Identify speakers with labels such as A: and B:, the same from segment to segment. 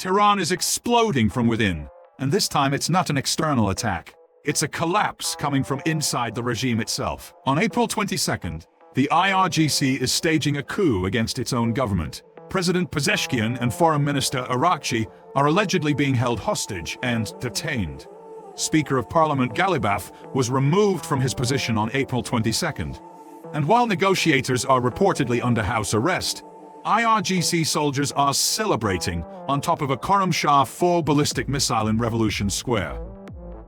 A: Tehran is exploding from within, and this time it's not an external attack. It's a collapse coming from inside the regime itself. On April 22nd, the IRGC is staging a coup against its own government. President Pezeshkian and Foreign Minister Arakchi are allegedly being held hostage and detained. Speaker of Parliament Galibaf was removed from his position on April 22nd. And while negotiators are reportedly under house arrest, IRGC soldiers are celebrating on top of a Khorramshahr 4 ballistic missile in Revolution Square.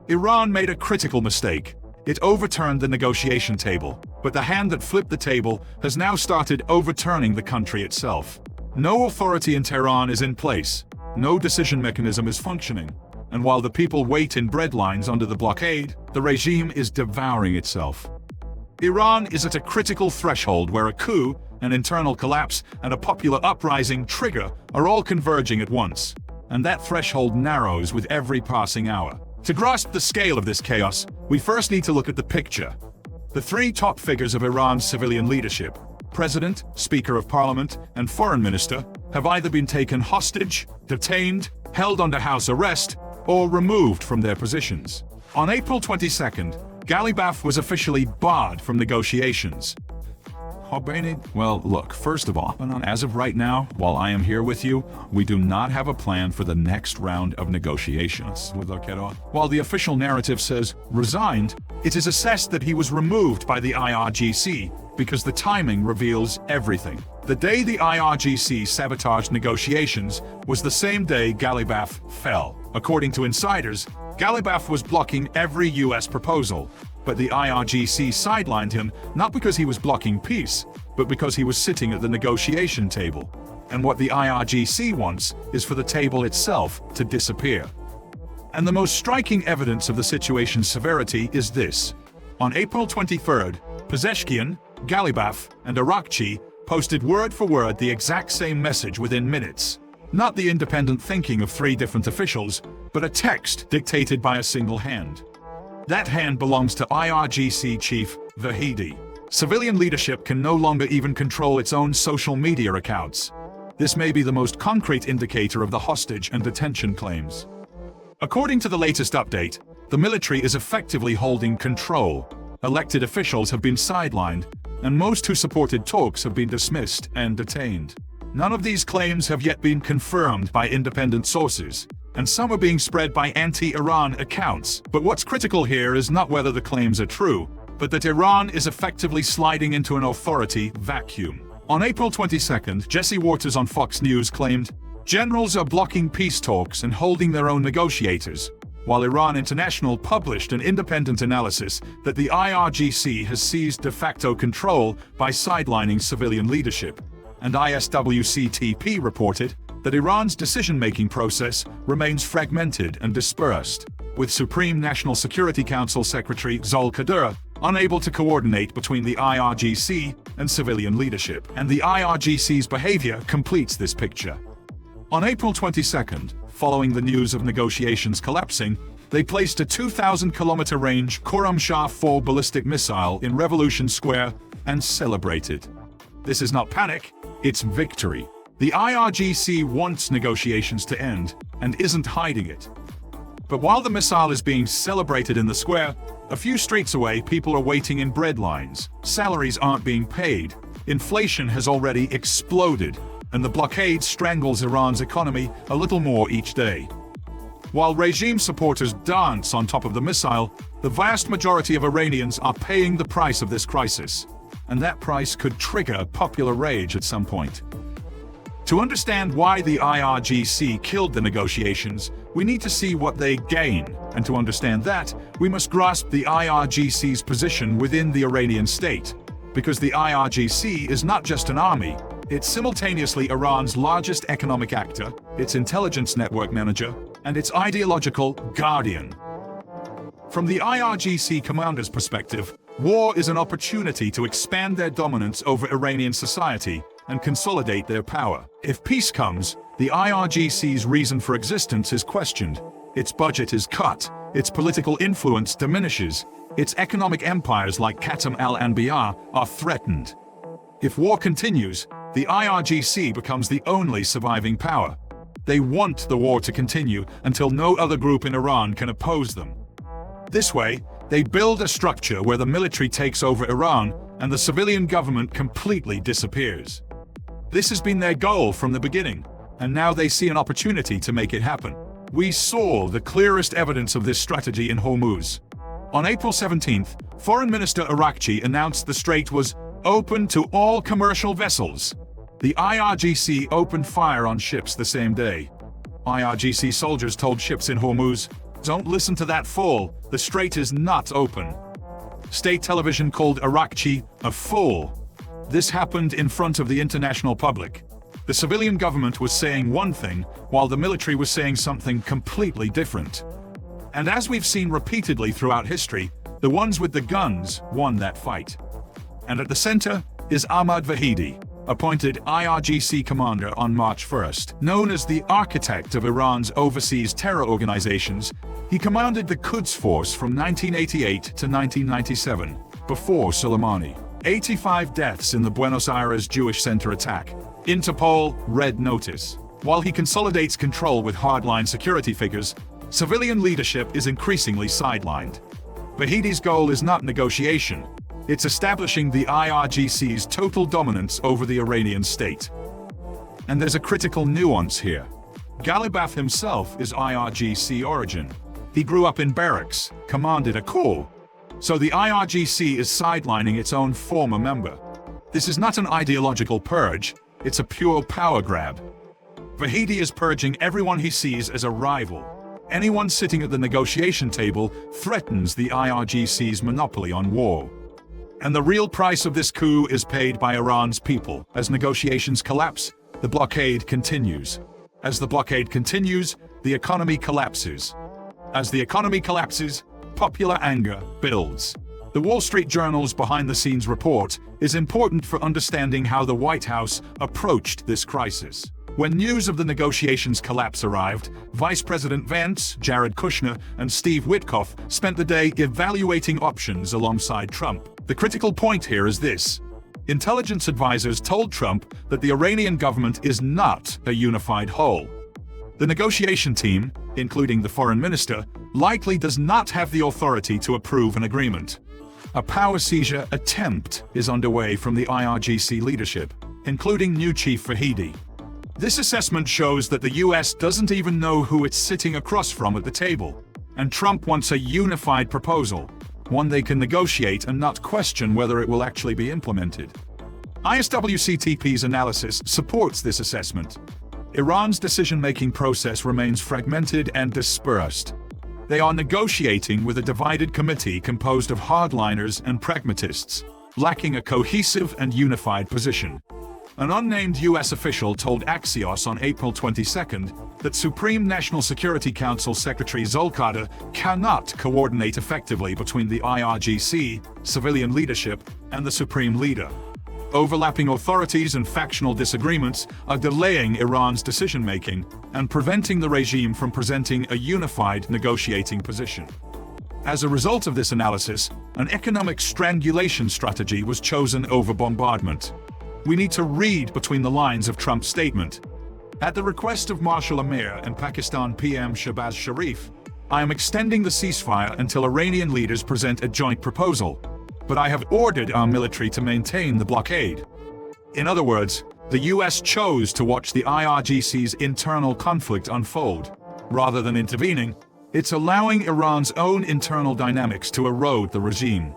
A: Iran made a critical mistake. It overturned the negotiation table, but the hand that flipped the table has now started overturning the country itself. No authority in Tehran is in place, no decision mechanism is functioning, and while the people wait in breadlines under the blockade, the regime is devouring itself. Iran is at a critical threshold where a coup, an internal collapse, and a popular uprising trigger are all converging at once, and that threshold narrows with every passing hour. To grasp the scale of this chaos, we first need to look at the picture. The three top figures of Iran's civilian leadership, President, Speaker of Parliament, and Foreign Minister, have either been taken hostage, detained, held under house arrest, or removed from their positions. On April 22nd, Galibaf was officially barred from negotiations. Well, look, first of all, as of right now, while I am here with you, we do not have a plan for the next round of negotiations. While the official narrative says resigned, it is assessed that he was removed by the IRGC because the timing reveals everything. The day the IRGC sabotaged negotiations was the same day Galibaf fell. According to insiders, Galibaf was blocking every US proposal, but the IRGC sidelined him not because he was blocking peace, but because he was sitting at the negotiation table. And what the IRGC wants is for the table itself to disappear. And the most striking evidence of the situation's severity is this. On April 23rd, Pezeshkian, Galibaf, and Arakchi posted word for word the exact same message within minutes. Not the independent thinking of three different officials, but a text dictated by a single hand. That hand belongs to IRGC Chief Vahidi. Civilian leadership can no longer even control its own social media accounts. This may be the most concrete indicator of the hostage and detention claims. According to the latest update, the military is effectively holding control. Elected officials have been sidelined, and most who supported talks have been dismissed and detained. None of these claims have yet been confirmed by independent sources, and some are being spread by anti-Iran accounts. But what's critical here is not whether the claims are true, but that Iran is effectively sliding into an authority vacuum. On April 22nd, Jesse Waters on Fox News claimed, "Generals are blocking peace talks and holding their own negotiators," while Iran International published an independent analysis that the IRGC has seized de facto control by sidelining civilian leadership. And ISWCTP reported that Iran's decision-making process remains fragmented and dispersed, with Supreme National Security Council Secretary Zol Kadr unable to coordinate between the IRGC and civilian leadership. And the IRGC's behavior completes this picture. On April 22nd, following the news of negotiations collapsing, they placed a 2,000-kilometer range Khorramshahr 4 ballistic missile in Revolution Square and celebrated. This is not panic, it's victory. The IRGC wants negotiations to end and isn't hiding it. But while the missile is being celebrated in the square, a few streets away people are waiting in bread lines. Salaries aren't being paid. Inflation has already exploded, and the blockade strangles Iran's economy a little more each day. While regime supporters dance on top of the missile, the vast majority of Iranians are paying the price of this crisis, and that price could trigger popular rage at some point. To understand why the IRGC killed the negotiations, we need to see what they gain, and to understand that, we must grasp the IRGC's position within the Iranian state, because the IRGC is not just an army, it's simultaneously Iran's largest economic actor, its intelligence network manager, and its ideological guardian. From the IRGC commander's perspective, war is an opportunity to expand their dominance over Iranian society and consolidate their power. If peace comes, the IRGC's reason for existence is questioned, its budget is cut, its political influence diminishes, its economic empires like Khatam al-Anbiya are threatened. If war continues, the IRGC becomes the only surviving power. They want the war to continue until no other group in Iran can oppose them. This way, they build a structure where the military takes over Iran and the civilian government completely disappears. This has been their goal from the beginning, and now they see an opportunity to make it happen. We saw the clearest evidence of this strategy in Hormuz. On April 17th, Foreign Minister Iraqchi announced the strait was open to all commercial vessels. The IRGC opened fire on ships the same day. IRGC soldiers told ships in Hormuz, "Don't listen to that fool, the strait is not open." State television called Iraqchi a fool. This happened in front of the international public. The civilian government was saying one thing, while the military was saying something completely different. And as we've seen repeatedly throughout history, the ones with the guns won that fight. And at the center is Ahmad Vahidi, appointed IRGC commander on March 1st. Known as the architect of Iran's overseas terror organizations, he commanded the Quds Force from 1988 to 1997, before Soleimani. 85 deaths in the Buenos Aires Jewish Center attack. Interpol, red notice. While he consolidates control with hardline security figures, civilian leadership is increasingly sidelined. Vahidi's goal is not negotiation. It's establishing the IRGC's total dominance over the Iranian state. And there's a critical nuance here. Ghalibaf himself is IRGC origin. He grew up in barracks, commanded a corps. So the IRGC is sidelining its own former member. This is not an ideological purge, it's a pure power grab. Vahidi is purging everyone he sees as a rival. Anyone sitting at the negotiation table threatens the IRGC's monopoly on war. And the real price of this coup is paid by Iran's people. As negotiations collapse, the blockade continues. As the blockade continues, the economy collapses. As the economy collapses, popular anger builds. The Wall Street Journal's behind-the-scenes report is important for understanding how the White House approached this crisis. When news of the negotiations collapse arrived, Vice President Vance, Jared Kushner, and Steve Witkoff spent the day evaluating options alongside Trump. The critical point here is this. Intelligence advisors told Trump that the Iranian government is not a unified whole. The negotiation team, including the foreign minister, likely does not have the authority to approve an agreement. A power seizure attempt is underway from the IRGC leadership, including new Chief Vahidi. This assessment shows that the US doesn't even know who it's sitting across from at the table, and Trump wants a unified proposal, one they can negotiate and not question whether it will actually be implemented. ISWCTP's analysis supports this assessment. Iran's decision-making process remains fragmented and dispersed. They are negotiating with a divided committee composed of hardliners and pragmatists, lacking a cohesive and unified position. An unnamed US official told Axios on April 22nd that Supreme National Security Council Secretary Zolkada cannot coordinate effectively between the IRGC, civilian leadership, and the Supreme Leader. Overlapping authorities and factional disagreements are delaying Iran's decision-making and preventing the regime from presenting a unified negotiating position. As a result of this analysis, an economic strangulation strategy was chosen over bombardment. We need to read between the lines of Trump's statement. At the request of Marshal Amir and Pakistan PM Shehbaz Sharif, I am extending the ceasefire until Iranian leaders present a joint proposal, but I have ordered our military to maintain the blockade. In other words, the US chose to watch the IRGC's internal conflict unfold. Rather than intervening, it's allowing Iran's own internal dynamics to erode the regime.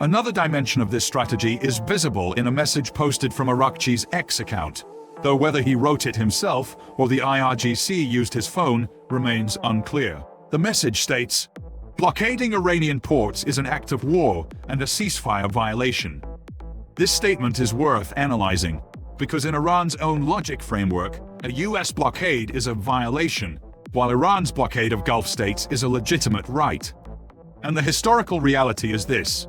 A: Another dimension of this strategy is visible in a message posted from Iraqchi's X account, though whether he wrote it himself or the IRGC used his phone remains unclear. The message states, "Blockading Iranian ports is an act of war and a ceasefire violation." This statement is worth analyzing, because in Iran's own logic framework, a US blockade is a violation, while Iran's blockade of Gulf states is a legitimate right. And the historical reality is this.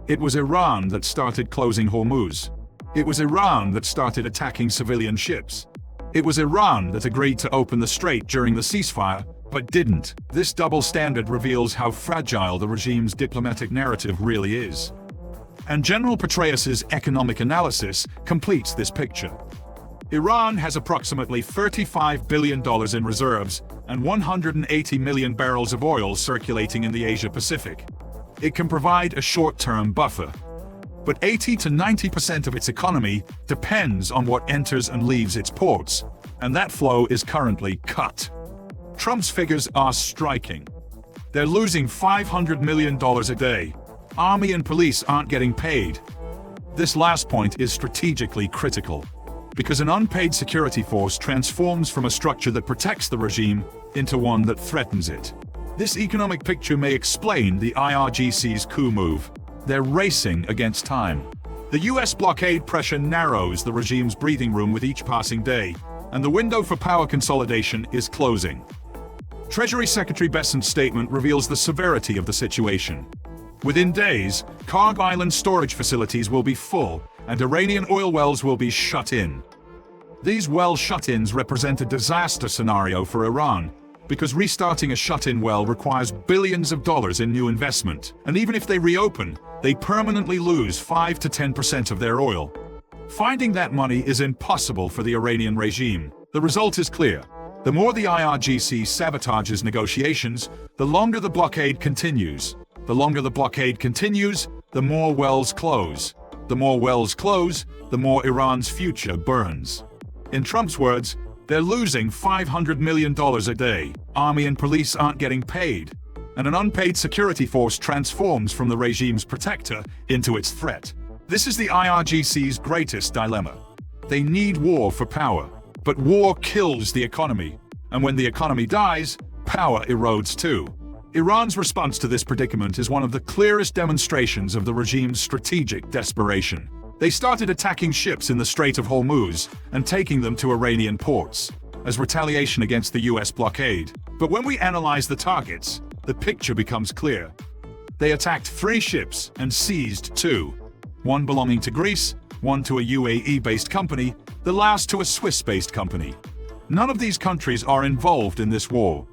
A: It was Iran that started closing Hormuz. It was Iran that started attacking civilian ships. It was Iran that agreed to open the strait during the ceasefire, but didn't. This double standard reveals how fragile the regime's diplomatic narrative really is. And General Petraeus's economic analysis completes this picture. Iran has approximately $35 billion in reserves and 180 million barrels of oil circulating in the Asia-Pacific. It can provide a short-term buffer. But 80 to 90% of its economy depends on what enters and leaves its ports, and that flow is currently cut. Trump's figures are striking. They're losing $500 million a day. Army and police aren't getting paid. This last point is strategically critical, because an unpaid security force transforms from a structure that protects the regime into one that threatens it. This economic picture may explain the IRGC's coup move. They're racing against time. The US blockade pressure narrows the regime's breathing room with each passing day, and the window for power consolidation is closing. Treasury Secretary Bessant's statement reveals the severity of the situation. Within days, Karg Island storage facilities will be full, and Iranian oil wells will be shut in. These well shut-ins represent a disaster scenario for Iran, because restarting a shut-in well requires billions of dollars in new investment, and even if they reopen, they permanently lose 5 to 10% of their oil. Finding that money is impossible for the Iranian regime. The result is clear. The more the IRGC sabotages negotiations, the longer the blockade continues. The longer the blockade continues, the more wells close. The more wells close, the more Iran's future burns. In Trump's words, they're losing $500 million a day. Army and police aren't getting paid. And an unpaid security force transforms from the regime's protector into its threat. This is the IRGC's greatest dilemma. They need war for power, but war kills the economy. And when the economy dies, power erodes too. Iran's response to this predicament is one of the clearest demonstrations of the regime's strategic desperation. They started attacking ships in the Strait of Hormuz and taking them to Iranian ports, as retaliation against the US blockade. But when we analyze the targets, the picture becomes clear. They attacked 3 ships and seized 2. One belonging to Greece, one to a UAE-based company, the last to a Swiss-based company. None of these countries are involved in this war.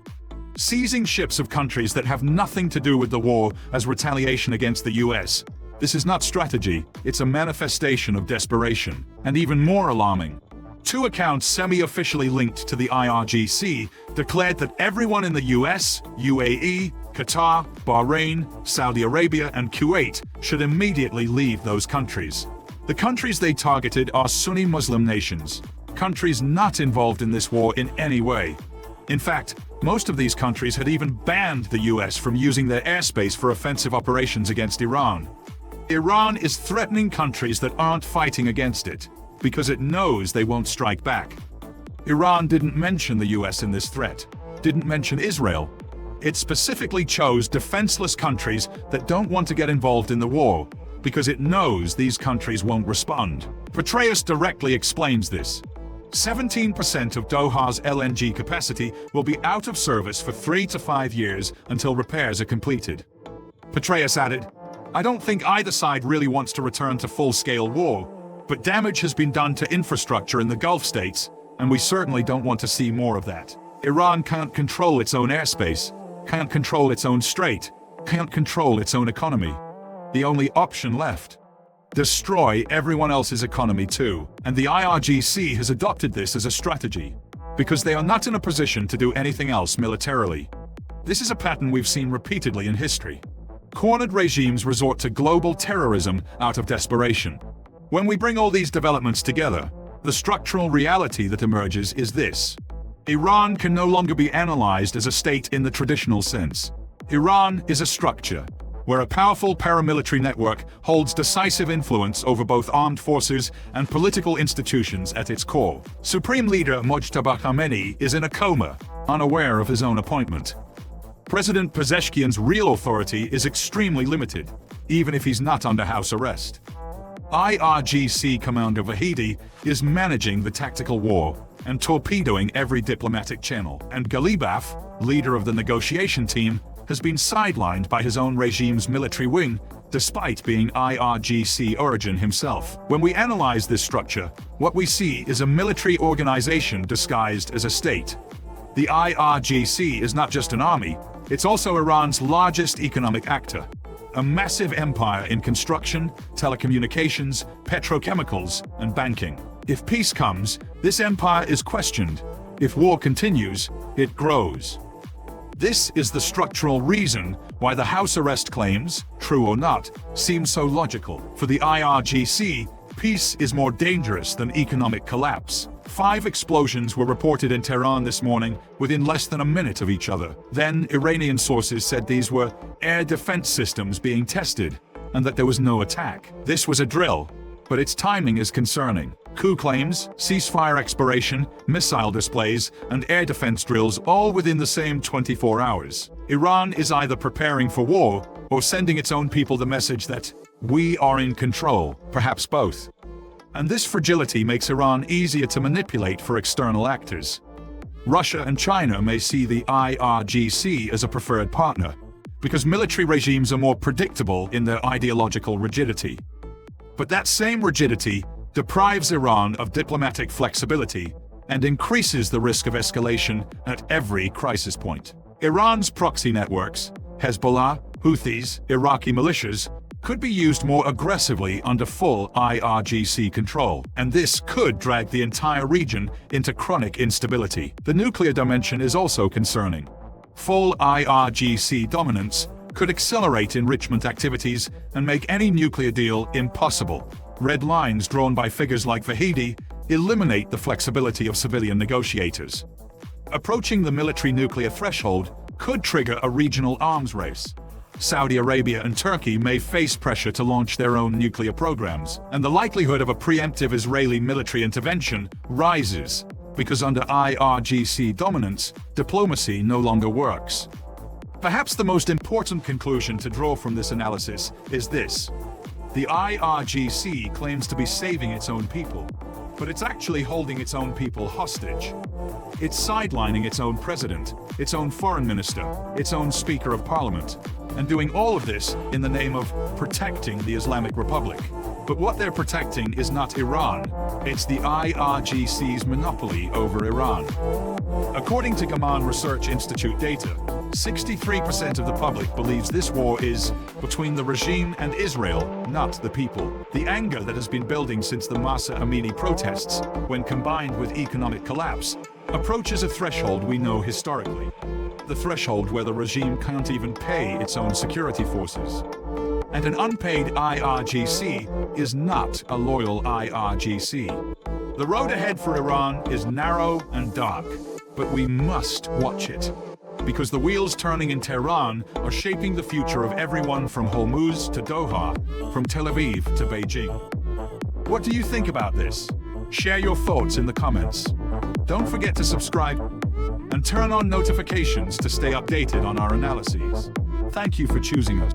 A: Seizing ships of countries that have nothing to do with the war as retaliation against the US. This is not strategy, it's a manifestation of desperation. And even more alarming, 2 accounts semi-officially linked to the IRGC declared that everyone in the US, UAE, Qatar, Bahrain, Saudi Arabia, and Kuwait should immediately leave those countries. The countries they targeted are Sunni Muslim nations, countries not involved in this war in any way. In fact, most of these countries had even banned the US from using their airspace for offensive operations against Iran. Iran is threatening countries that aren't fighting against it, because it knows they won't strike back. Iran didn't mention the US in this threat, didn't mention Israel. It specifically chose defenseless countries that don't want to get involved in the war, because it knows these countries won't respond. Petraeus directly explains this. 17% of Doha's LNG capacity will be out of service for 3 to 5 years until repairs are completed. Petraeus added, "I don't think either side really wants to return to full-scale war, but damage has been done to infrastructure in the Gulf states, and we certainly don't want to see more of that. Iran can't control its own airspace, can't control its own strait, can't control its own economy. The only option left. Destroy everyone else's economy too." And the IRGC has adopted this as a strategy, because they are not in a position to do anything else militarily. This is a pattern we've seen repeatedly in history. Cornered regimes resort to global terrorism out of desperation. When we bring all these developments together, the structural reality that emerges is this. Iran can no longer be analyzed as a state in the traditional sense. Iran is a structure, where a powerful paramilitary network holds decisive influence over both armed forces and political institutions at its core. Supreme Leader Mojtaba Khamenei is in a coma, unaware of his own appointment. President Pezeshkian's real authority is extremely limited, even if he's not under house arrest. IRGC Commander Vahidi is managing the tactical war and torpedoing every diplomatic channel. And Ghalibaf, leader of the negotiation team, has been sidelined by his own regime's military wing, despite being IRGC origin himself. When we analyze this structure, what we see is a military organization disguised as a state. The IRGC is not just an army, it's also Iran's largest economic actor. A massive empire in construction, telecommunications, petrochemicals, and banking. If peace comes, this empire is questioned. If war continues, it grows. This is the structural reason why the house arrest claims, true or not, seem so logical. For the IRGC, peace is more dangerous than economic collapse. 5 explosions were reported in Tehran this morning within less than a minute of each other. Then, Iranian sources said these were air defense systems being tested, and that there was no attack. This was a drill, but its timing is concerning. Coup claims, ceasefire expiration, missile displays, and air defense drills all within the same 24 hours. Iran is either preparing for war or sending its own people the message that we are in control, perhaps both. And this fragility makes Iran easier to manipulate for external actors. Russia and China may see the IRGC as a preferred partner, because military regimes are more predictable in their ideological rigidity. But that same rigidity deprives Iran of diplomatic flexibility and increases the risk of escalation at every crisis point. Iran's proxy networks, Hezbollah, Houthis, Iraqi militias, could be used more aggressively under full IRGC control, and this could drag the entire region into chronic instability. The nuclear dimension is also concerning. Full IRGC dominance could accelerate enrichment activities and make any nuclear deal impossible. Red lines drawn by figures like Vahidi eliminate the flexibility of civilian negotiators. Approaching the military nuclear threshold could trigger a regional arms race. Saudi Arabia and Turkey may face pressure to launch their own nuclear programs, and the likelihood of a preemptive Israeli military intervention rises, because under IRGC dominance, diplomacy no longer works. Perhaps the most important conclusion to draw from this analysis is this. The IRGC claims to be saving its own people, but it's actually holding its own people hostage. It's sidelining its own president, its own foreign minister, its own speaker of parliament, and doing all of this in the name of protecting the Islamic Republic. But what they're protecting is not Iran, it's the IRGC's monopoly over Iran. According to Gaman Research Institute data, 63% of the public believes this war is between the regime and Israel, not the people. The anger that has been building since the Masa Amini protests, when combined with economic collapse, approaches a threshold we know historically. The threshold where the regime can't even pay its own security forces. And an unpaid IRGC is not a loyal IRGC. The road ahead for Iran is narrow and dark, but we must watch it. Because the wheels turning in Tehran are shaping the future of everyone from Hormuz to Doha, from Tel Aviv to Beijing. What do you think about this? Share your thoughts in the comments. Don't forget to subscribe and turn on notifications to stay updated on our analyses. Thank you for choosing us.